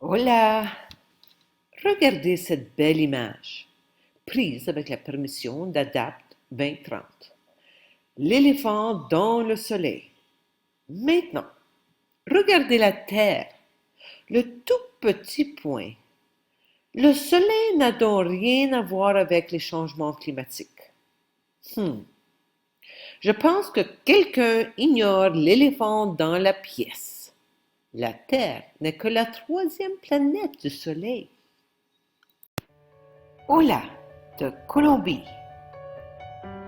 Hola! Regardez cette belle image, prise avec la permission d'Adapt 2030. L'éléphant dans le soleil. Maintenant, regardez la Terre, le tout petit point. Le soleil n'a donc rien à voir avec les changements climatiques. Je pense que quelqu'un ignore l'éléphant dans la pièce. La Terre n'est que la troisième planète du Soleil. Hola, de Colombie.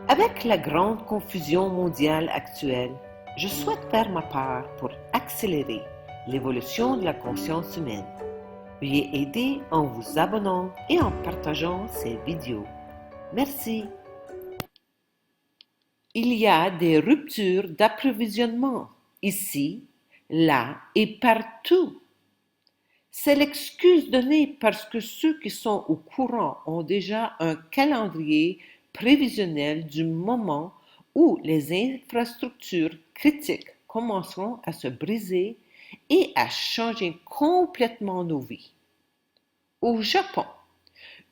Avec la grande confusion mondiale actuelle, je souhaite faire ma part pour accélérer l'évolution de la conscience humaine. Veuillez aider en vous abonnant et en partageant ces vidéos. Merci. Il y a des ruptures d'approvisionnement ici, là et partout. C'est l'excuse donnée parce que ceux qui sont au courant ont déjà un calendrier prévisionnel du moment où les infrastructures critiques commenceront à se briser et à changer complètement nos vies. Au Japon,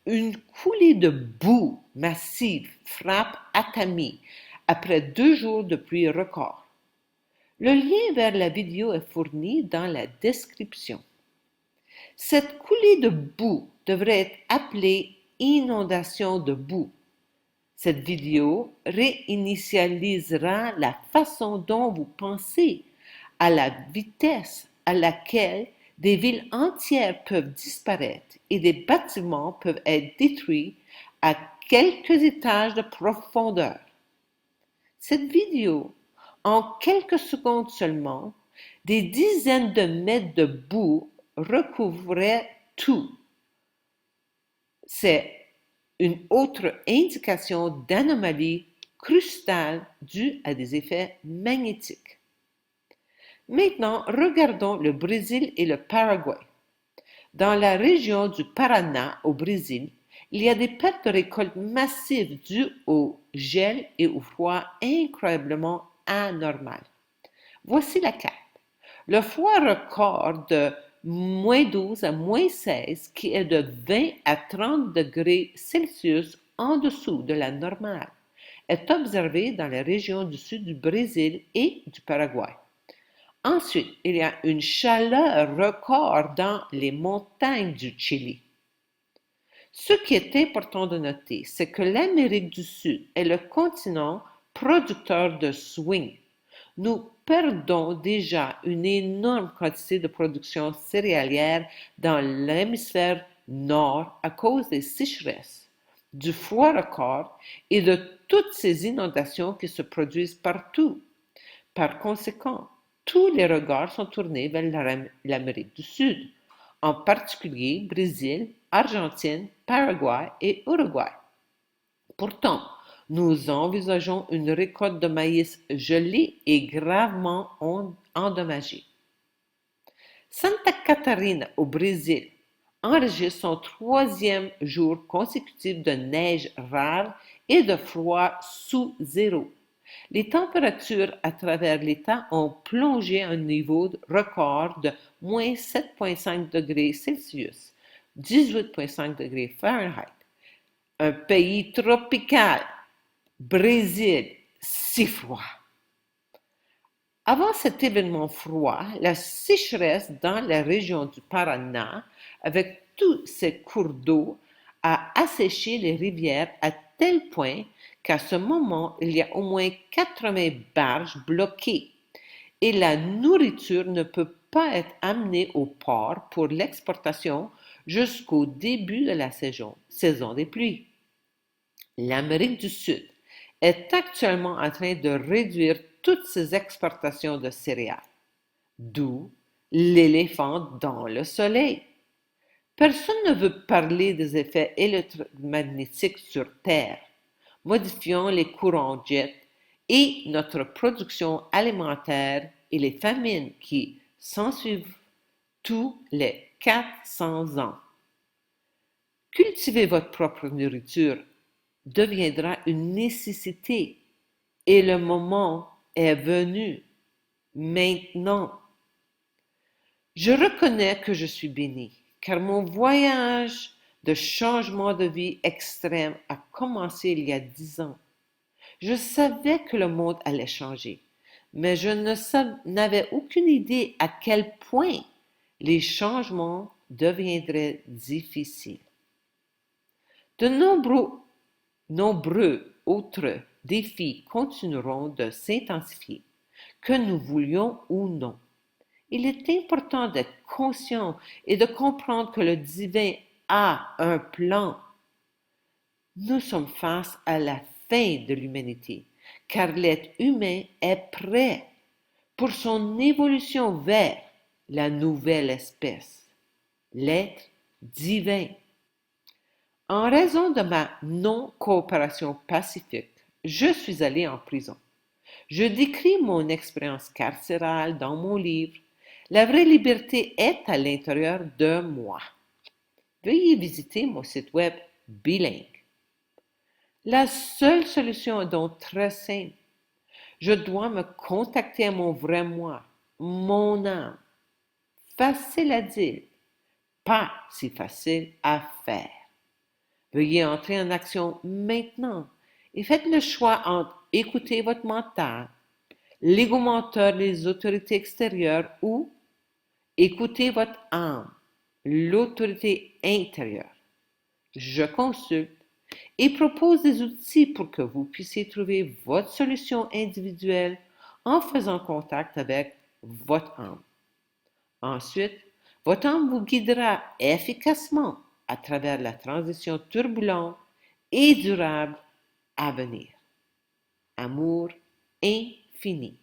une coulée de boue massive frappe Atami après 2 jours de pluie record. Le lien vers la vidéo est fourni dans la description. Cette coulée de boue devrait être appelée inondation de boue. Cette vidéo réinitialisera la façon dont vous pensez à la vitesse à laquelle des villes entières peuvent disparaître et des bâtiments peuvent être détruits à quelques étages de profondeur. Cette vidéo, en quelques secondes seulement, des dizaines de mètres de boue recouvrait tout. C'est une autre indication d'anomalie crustale due à des effets magnétiques. Maintenant, regardons le Brésil et le Paraguay. Dans la région du Paraná, au Brésil, il y a des pertes de récoltes massives dues au gel et au froid incroyablement anormal. Voici la carte. Le froid record de -12 à -16, qui est de 20 à 30 degrés Celsius en dessous de la normale, est observé dans les régions du sud du Brésil et du Paraguay. Ensuite, il y a une chaleur record dans les montagnes du Chili. Ce qui est important de noter, c'est que l'Amérique du Sud est le continent producteur de swing. Nous perdons déjà une énorme quantité de production céréalière dans l'hémisphère nord à cause des sécheresses, du froid record et de toutes ces inondations qui se produisent partout. Par conséquent, tous les regards sont tournés vers l'Amérique du Sud, en particulier Brésil, Argentine, Paraguay et Uruguay. Pourtant, nous envisageons une récolte de maïs gelée et gravement endommagée. Santa Catarina, au Brésil, enregistre son 3e jour consécutif de neige rare et de froid sous zéro. Les températures à travers l'État ont plongé à un niveau record de -7,5 degrés Celsius, 18,5 degrés Fahrenheit. Un pays tropical, Brésil, si froid. Avant cet événement froid, la sécheresse dans la région du Paraná, avec tous ses cours d'eau, a asséché les rivières à tel point qu'à ce moment, il y a au moins 80 barges bloquées et la nourriture ne peut pas être amenée au port pour l'exportation jusqu'au début de la saison des pluies. L'Amérique du Sud est actuellement en train de réduire toutes ses exportations de céréales, d'où l'éléphant dans le soleil. Personne ne veut parler des effets électromagnétiques sur Terre, modifiant les courants jet et notre production alimentaire et les famines qui s'ensuivent tous les 400 ans. Cultiver votre propre nourriture deviendra une nécessité et le moment est venu maintenant. Je reconnais que je suis béni, car mon voyage de changement de vie extrême a commencé il y a 10 ans. Je savais que le monde allait changer, mais je n'avais aucune idée à quel point les changements deviendraient difficiles. De nombreux autres défis continueront de s'intensifier, que nous voulions ou non. Il est important d'être conscient et de comprendre que le divin a un plan. Nous sommes face à la fin de l'humanité, car l'être humain est prêt pour son évolution vers la nouvelle espèce, l'être divin. En raison de ma non-coopération pacifique, je suis allé en prison. Je décris mon expérience carcérale dans mon livre. La vraie liberté est à l'intérieur de moi. Veuillez visiter mon site web bilingue. La seule solution est donc très simple. Je dois me contacter à mon vrai moi, mon âme. Facile à dire, pas si facile à faire. Veuillez entrer en action maintenant et faites le choix entre écouter votre mental, l'égomenteur, les autorités extérieures ou écouter votre âme, l'autorité intérieure. Je consulte et propose des outils pour que vous puissiez trouver votre solution individuelle en faisant contact avec votre âme. Ensuite, votre âme vous guidera efficacement à travers la transition turbulente et durable à venir. Amour infini.